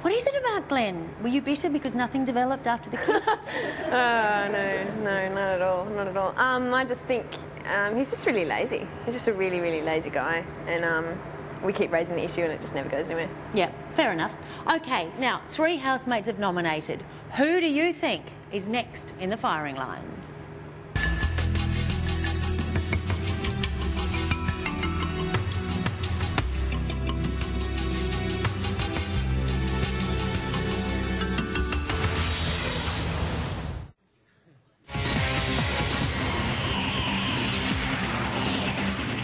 What is it about Glenn? Were you bitter because nothing developed after the kiss? No, not at all, not at all. I just think he's just really lazy. He's just a really, really lazy guy, and we keep raising the issue and it just never goes anywhere. Yeah, fair enough. Okay, now 3 housemates have nominated. Who do you think is next in the firing line?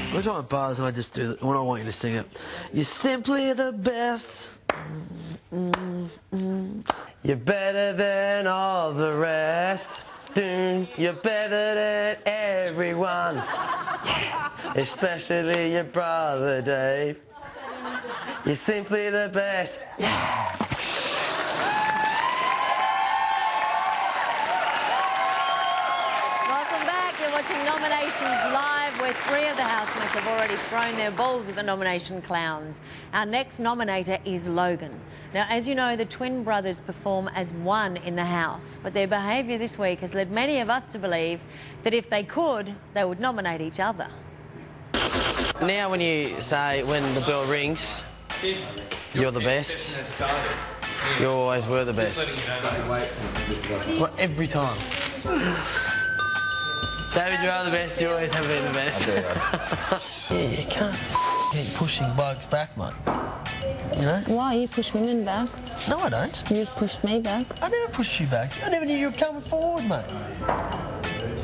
I was at bars and I just do it when I want you to sing it. You're simply the best. You're better than all the rest. You're better than everyone. Yeah. Especially your brother Dave. You're simply the best. Yeah. You're watching Nominations Live, where 3 of the housemates have already thrown their balls at the nomination clowns. Our next nominator is Logan. Now, as you know, the twin brothers perform as one in the house, but their behaviour this week has led many of us to believe that if they could, they would nominate each other. Now when you say, when the bell rings, you're the best, you always were the best. Well, every time. David, you are the best, you always have been the best. Yeah, you can't keep pushing blokes back, mate. You know? Why? You push women back. No, I don't. You just pushed me back. I never pushed you back. I never knew you were coming forward, mate.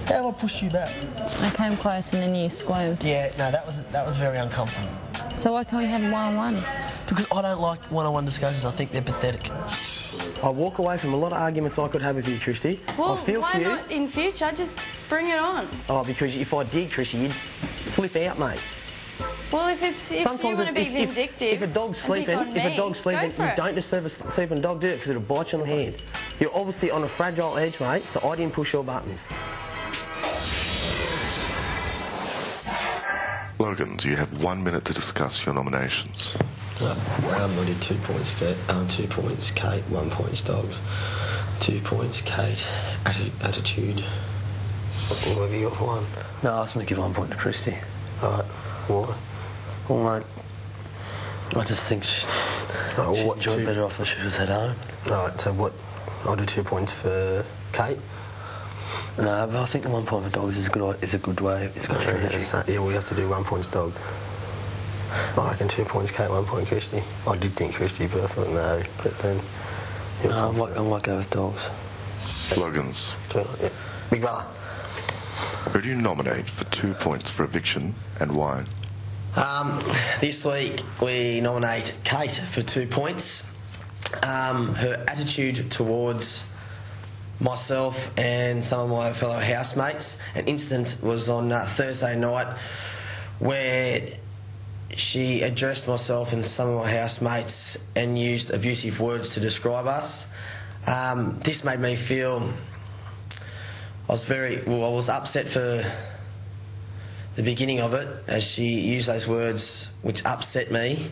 How have I pushed you back? I came close and then you squirmed. Yeah, no, that was very uncomfortable. So why can't we have one-on-one? Because I don't like one-on-one discussions. I think they're pathetic. I walk away from a lot of arguments I could have with you, Christy. Well, I feel why for you. not in future? Just bring it on. Oh, because if I did, Christy, you'd flip out, mate. Well, if you want to be vindictive, if a dog's sleeping, you don't disturb a sleeping dog, do it, because it'll bite you on the hand. You're obviously on a fragile edge, mate, so I didn't push your buttons. Logan, you have 1 minute to discuss your nominations. I did 2 points for 2 points Kate, 1 point dogs, 2 points Kate, attitude. What have you got for one? No, I was going to give 1 point to Christy. Right, why? Well, mate, I just think she'd enjoy better off if she was at home. Right, so what? I'll do 2 points for Kate. No, but I think the 1 point for dogs is a good way. It's good strategy. Yeah, we have to do 1 point dog. I reckon 2 points Kate, 1 point Christy. I did think Christy, but I thought no. But then... No, I might go with dogs. Logan's. Yeah. Big brother. Who do you nominate for 2 points for eviction and why? This week we nominate Kate for 2 points. Her attitude towards myself and some of my fellow housemates. An incident was on Thursday night where she addressed myself and some of my housemates and used abusive words to describe us. This made me feel... I was upset for the beginning of it, as she used those words which upset me.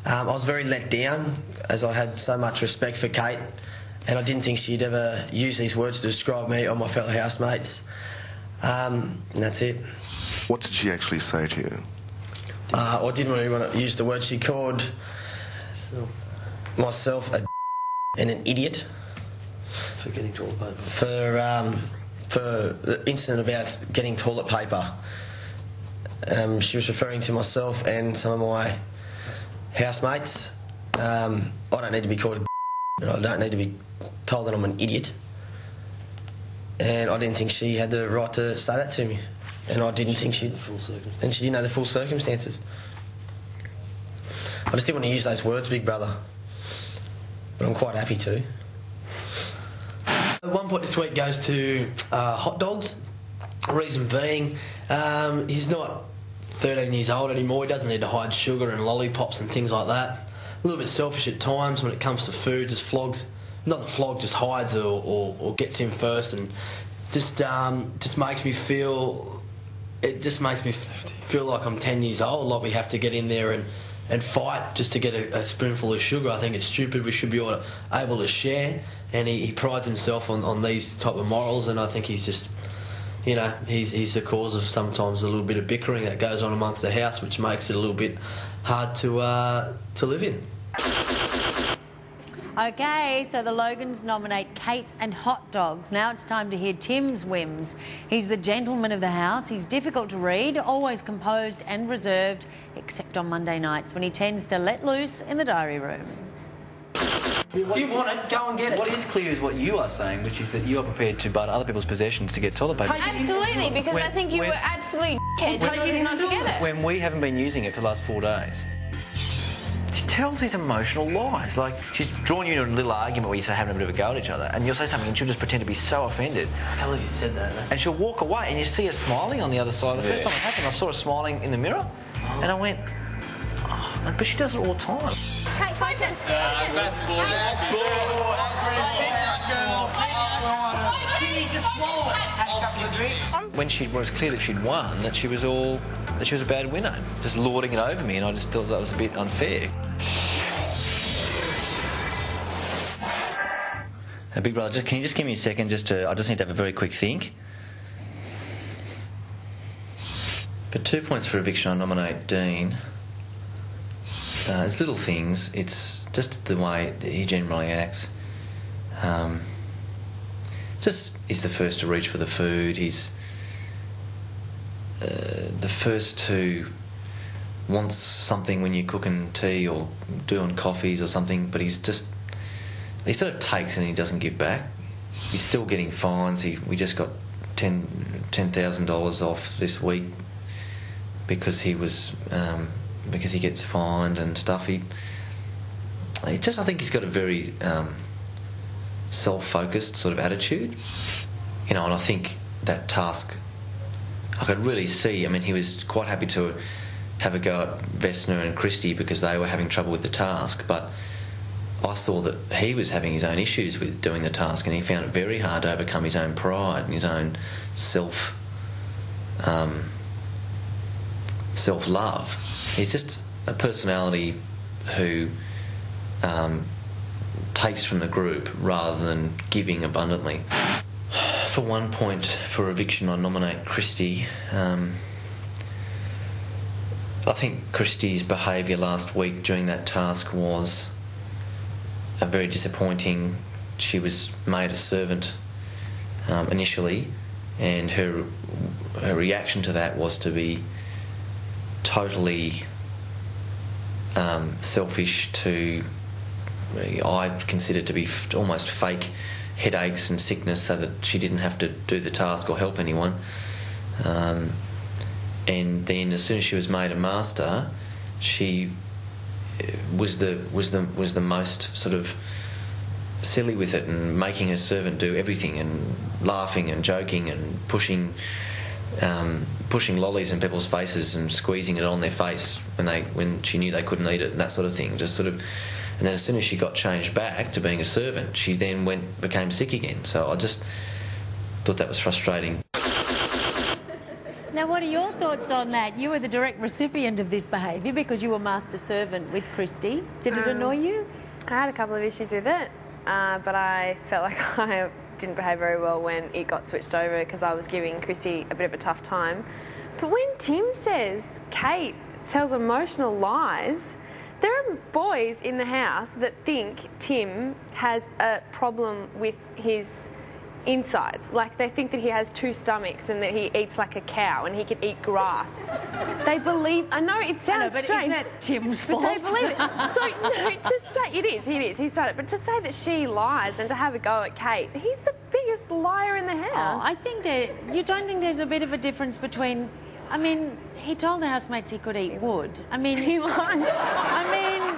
I was very let down, as I had so much respect for Kate, and I didn't think she'd ever use these words to describe me or my fellow housemates. And that's it. What did she actually say to you? I didn't really want to use the word. She called myself a and an idiot. For getting toilet paper? For the incident about getting toilet paper. She was referring to myself and some of my housemates. I don't need to be called a I don't need to be told that I'm an idiot. And I didn't think she had the right to say that to me. And I didn't think she didn't know the full circumstances. I just didn't want to use those words, big brother. But I'm quite happy to. 1 point this week goes to hot dogs. Reason being, he's not 13 years old anymore. He doesn't need to hide sugar and lollipops and things like that. A little bit selfish at times when it comes to food. Just flogs, not the flog, just hides or gets in first, and just makes me feel. It just makes me feel like I'm 10 years old. Like we have to get in there and and fight just to get a spoonful of sugar. I think it's stupid. We should be able to share, and he prides himself on these type of morals, and I think he's just, you know, he's the cause of sometimes a little bit of bickering that goes on amongst the house, which makes it a little bit hard to live in. Okay, so the Logans nominate Kate and hot dogs. Now it's time to hear Tim's whims. He's the gentleman of the house. He's difficult to read, always composed and reserved, except on Monday nights when he tends to let loose in the diary room. If you want it, go and get it. What is clear is what you are saying, which is that you are prepared to butt other people's possessions to get toilet paper. Absolutely, because I think you were absolutely dickheads not to get it. When we haven't been using it for the last 4 days. She tells these emotional lies. Like, she's drawn you into a little argument where you say having a bit of a go at each other, and you'll say something and she'll just pretend to be so offended. I can't believe you said that. And she'll walk away and you see her smiling on the other side. The first time it happened, I saw her smiling in the mirror, and I went, oh, but she does it all the time. Kate, focus. That's bull. When it was clear that she'd won, that she was a bad winner, just lording it over me, and I just thought that was a bit unfair. Big Brother, can you just give me a second? I just need to have a very quick think. For 2 points for eviction, I nominate Dean. It's little things. It's just the way he generally acts. He's the first to reach for the food. He's the first to want something when you're cooking tea or doing coffees or something, but he sort of takes and he doesn't give back. He's still getting fines. We just got $10,000 off this week because he gets fined and stuff. I think he's got a very self-focused sort of attitude, you know, and I think that task I could really see. I mean, he was quite happy to have a go at Vesna and Christie because they were having trouble with the task, but I saw that he was having his own issues with doing the task, and he found it very hard to overcome his own pride and his own self-love. He's just a personality who takes from the group rather than giving abundantly. For 1 point for eviction, I nominate Christie. I think Christie's behaviour last week during that task was very disappointing. She was made a servant initially, and her reaction to that was to be totally selfish, I consider to be almost fake headaches and sickness so that she didn't have to do the task or help anyone. And then as soon as she was made a master, she was the most sort of silly with it and making her servant do everything and laughing and joking and pushing lollies in people's faces and squeezing it on their face when she knew they couldn't eat it and that sort of thing. And then as soon as she got changed back to being a servant, she then became sick again. So I just thought that was frustrating. Now, what are your thoughts on that? You were the direct recipient of this behaviour because you were master servant with Christie. Did it annoy you? I had a couple of issues with it, but I felt like I didn't behave very well when it got switched over because I was giving Christie a bit of a tough time. But when Tim says Kate tells emotional lies, there are boys in the house that think Tim has a problem with his insides. Like, they think that he has 2 stomachs and that he eats like a cow and he can eat grass. They believe... I know, it sounds but strange. isn't that Tim's fault? But they believe it. So, no, just say... It is. He started. But to say that she lies and to have a go at Kate, he's the biggest liar in the house. Oh, I think that... You don't think there's a bit of a difference between... I mean, he told the housemates he could eat wood. I mean... He lies. I mean...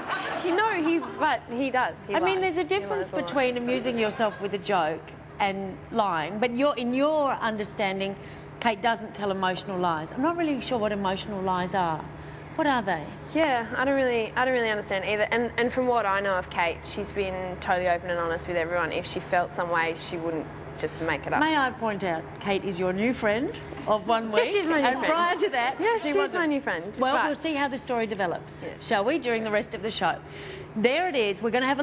But he does. He lies. There's a difference between amusing yourself with a joke and lying, but in your understanding, Kate doesn't tell emotional lies. I'm not really sure what emotional lies are. What are they? Yeah, I don't really understand either. And from what I know of Kate, she's been totally open and honest with everyone. If she felt some way, she wouldn't just make it up. May I point out, Kate is your new friend of 1 week. Yes, she's my new and friend. prior to that, Yeah, she she's wasn't. my new friend. Well, but- we'll see how the story develops, Yeah. shall we, during the rest of the show. There it is. We're going to have a look